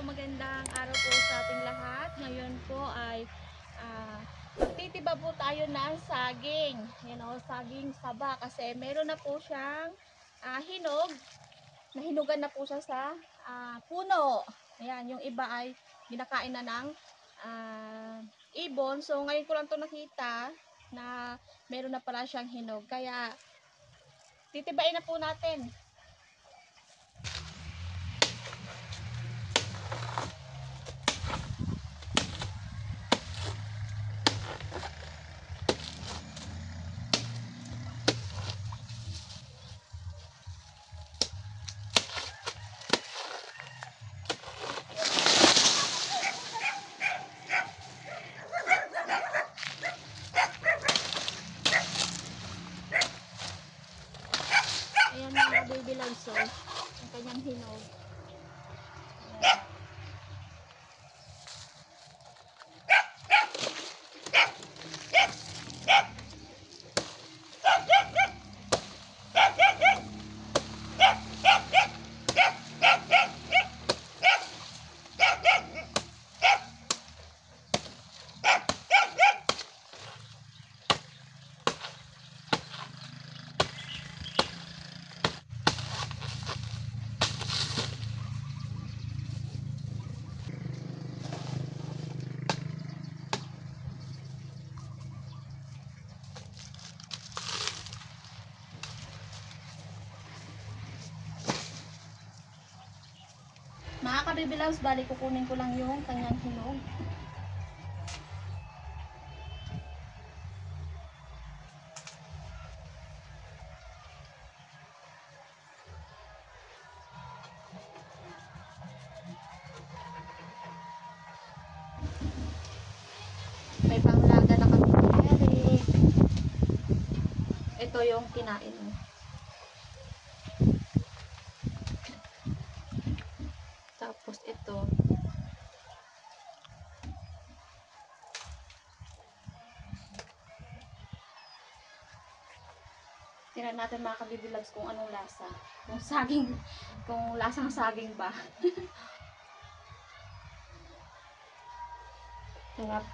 magandang araw po sa ating lahat. Ngayon po ay magtitiba po tayo ng saging. Saging saba kasi meron na po siyang hinog. Nahinugan na po siya sa puno. Ayan, yung iba ay ginakain na ng ibon. So ngayon ko lang to nakita na meron na pala siyang hinog. Kaya titibain na po natin. Ayan mga baby loves, so ang kanyang hinog. Ayan. Mga ka-baby loves, bali kukunin ko lang yung kanyang hinog. May panglaga na kami ni Eric. Ito yung kinain mo. Tapos ito. Tingnan natin mga ka-baby loves kung anong lasa. Kung saging, kung lasang saging ba. Sarap.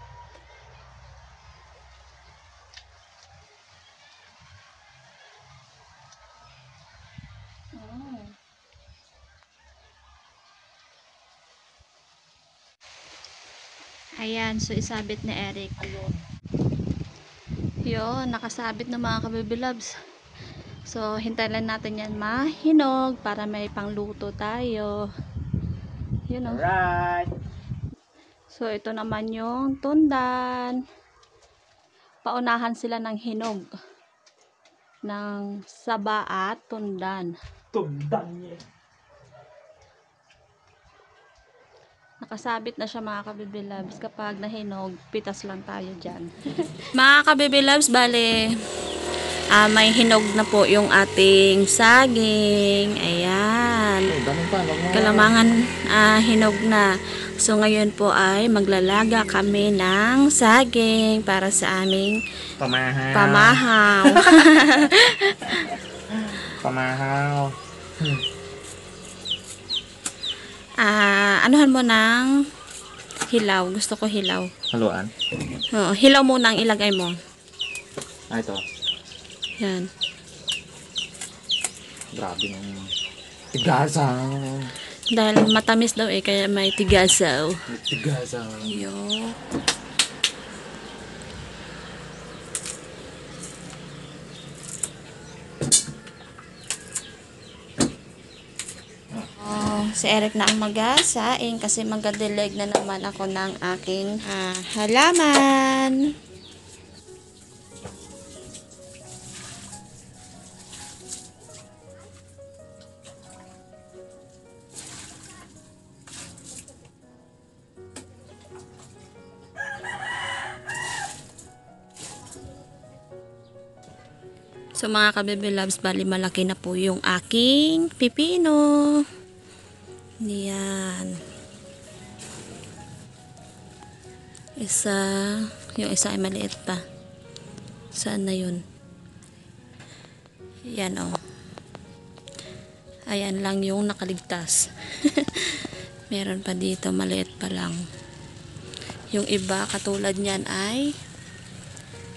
Ayan, so isabit ni Eric. Yun, nakasabit na mga ka-baby loves. So, hintayin lang natin yan mahinog para may pangluto tayo. Yun o. Alright. So, ito naman yung tundan. Paunahan sila ng hinog. Ng saba at tundan. Tundan niya. Nakasabit na siya mga ka-baby loves. Kapag nahinog, pitas lang tayo dyan. Mga ka-baby loves, bale, may hinog na po yung ating saging. Ayan. Kalamangan hinog na. So ngayon po ay maglalaga kami ng saging para sa aming pamahaw. Pamahaw. Anuhan mo ng hilaw. Gusto ko hilaw. Haluan. Oo, hilaw muna ang ilagay mo. Ito. Yan. Grabe ng tigasang. Dahil matamis daw kaya may tigasaw. Tigasang. Yo. Si Eric na ang magasain kasi magadileg na naman ako ng aking halaman. So mga ka-baby loves, bali malaki na po yung aking pipino. Yan. Yung isa ay maliit pa. Saan na yun? Yan o. Ayan lang yung nakaligtas. Meron pa dito, maliit pa lang. Yung iba, katulad niyan ay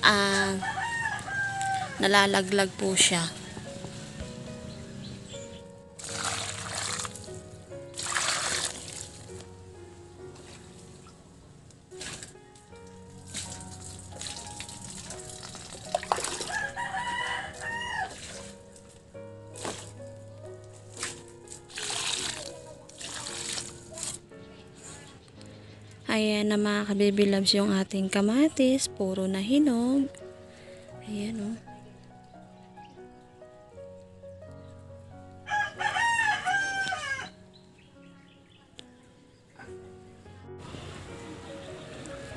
ah, nalalaglag po siya. Ayan na mga ka-baby loves yung ating kamatis. Puro na hinog. Ayan o.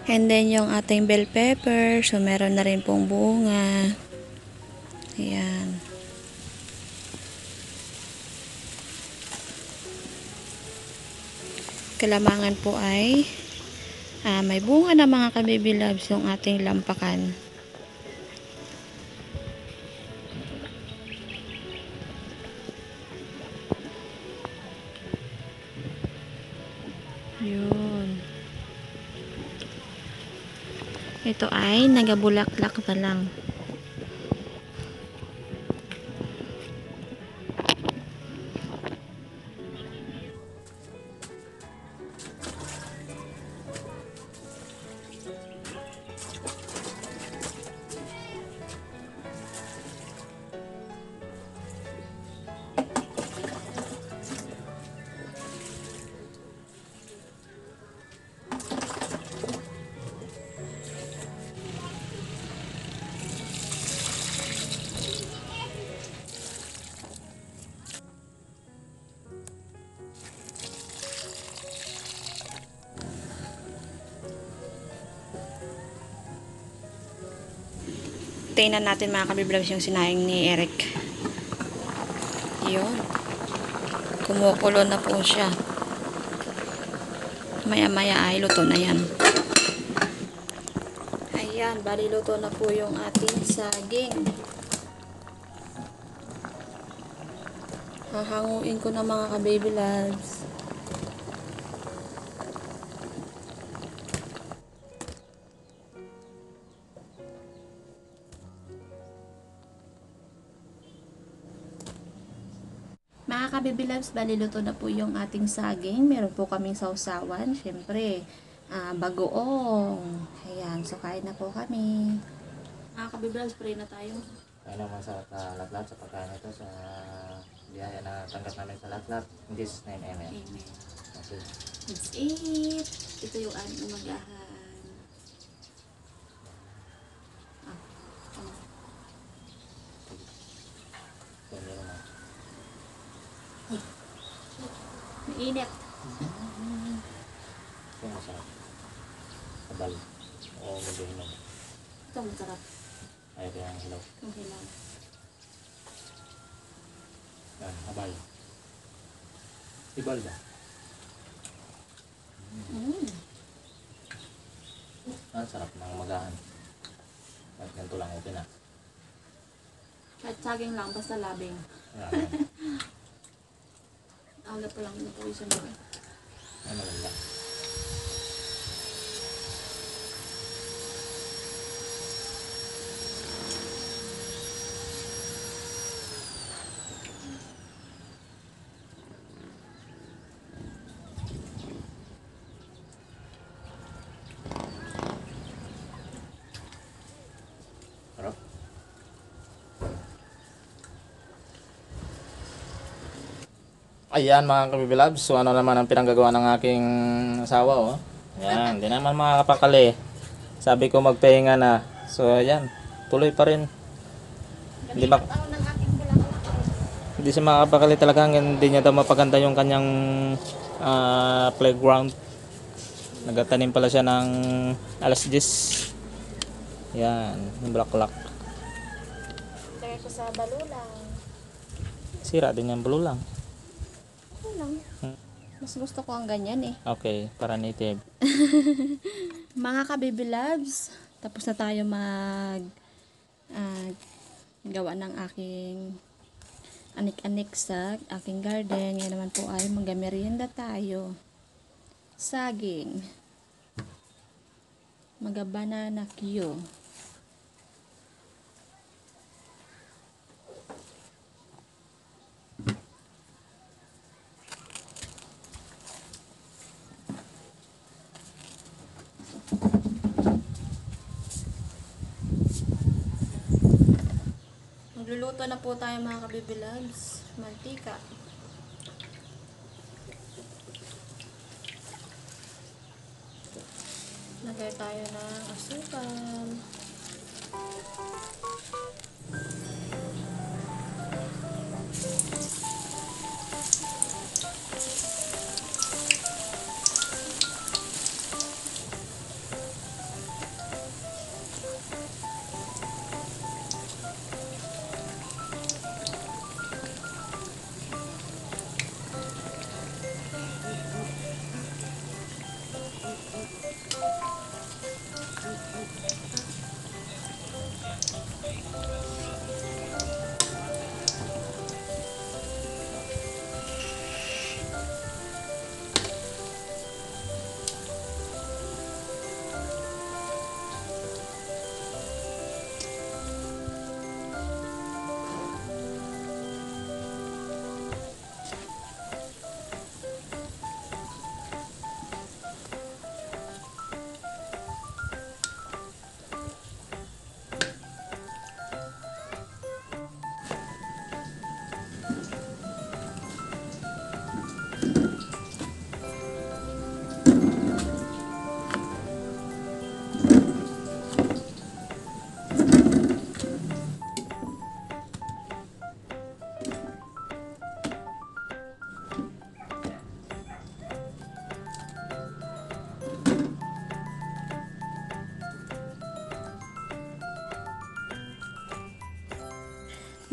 And then yung ating bell pepper. So meron na rin pong bunga. Ayan. Kailangan po ay may bunga na mga ka-baby loves yung ating lampakan. Yun. Ito ay nagabulaklak pa lang. Tingnan natin mga kabiblogs yung sinayang ni Eric. Yun. Kumukulo na po siya. Maya-maya ay luto na yan. Ayan, bali luto na po yung ating saging. Hahanguin ko na mga ka-baby loves. Mga ka-baby loves, bali luto na po yung ating saging. Meron po kaming sausawan. Syempre, bagoong. Ayan, so kain na po kami. Mga ka-baby loves, pray na tayo. Kaya naman sa lahat sa pagkain ito sa biyaya na tanggap namin sa lahat. In Jesus' name, amen. Amen. Okay. Let's eat. Ito yung aming umagahan. Hindi naman. Mainit. Ito yung masarap. Kabal. O medyo hinog. Ito masarap. Ayaw ko yung hilaw. Ang hilaw. Yan, kabal. Ibal ba? Ang sarap ng magahan. At ganito lang okay na. At saging lang, basta labing. Yan. Alat pa lang ito isa na. Ay, maganda. Sarap. Ayan mga kabibilabs, so ano naman ang pinanggagawa ng aking asawa, oh. Ayan, di naman makakapakali. Sabi ko magpahinga na. So ayan, tuloy pa rin. Hindi hindi siya makakapakali talaga, hindi niya daw mapaganda yung kanyang playground. Nagatanim pala siya ng alas 10. Yan, yung bulaklak. Lagay ko sa balulang. Sira din yung bululang. Okay lang. Mas gusto ko ang ganyan eh. Okay, para native. Mga ka-baby loves, tapos na tayo gawa ng aking anik-anik sa aking garden. Ngayon naman po ay mag-merienda tayo. saging. Mga banana Q. Magluluto na po tayo mga ka-baby loves. Mantika. Lagay tayo ng asukal.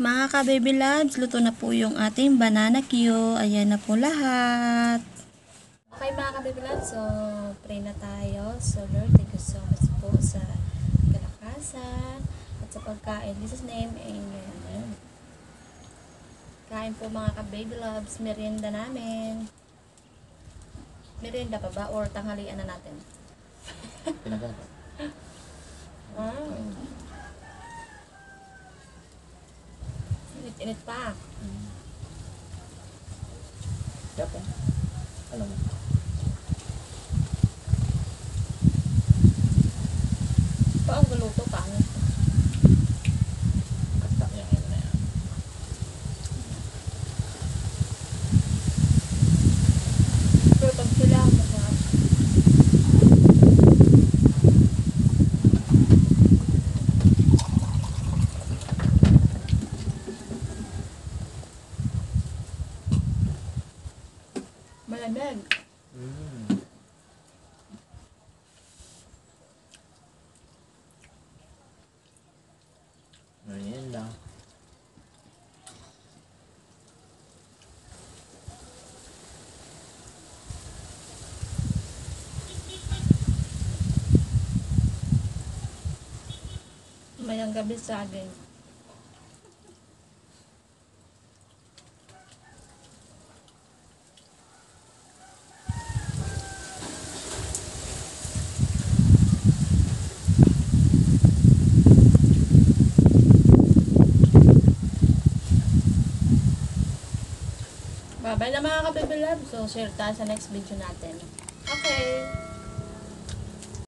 Mga ka-baby loves, luto na po yung ating banana Q. Ayan na po lahat. Okay mga ka-baby loves, so pray na tayo. So Lord, thank you so much po sa kalakasan at sa pagkain. In Jesus' name, amen. Kain po mga ka-baby loves, merienda namin. Merienda pa ba or tanghalian na natin? Pinagawa. Init pa. Dapat. Alam mo. Paang galuto pa. Kata niya ngayon na yan. Pero pag sila, masarap. Malamig. Merienda. Mayang gabi sa akin. Bye-bye na mga ka-baby love. So, share tayo sa next video natin. Okay.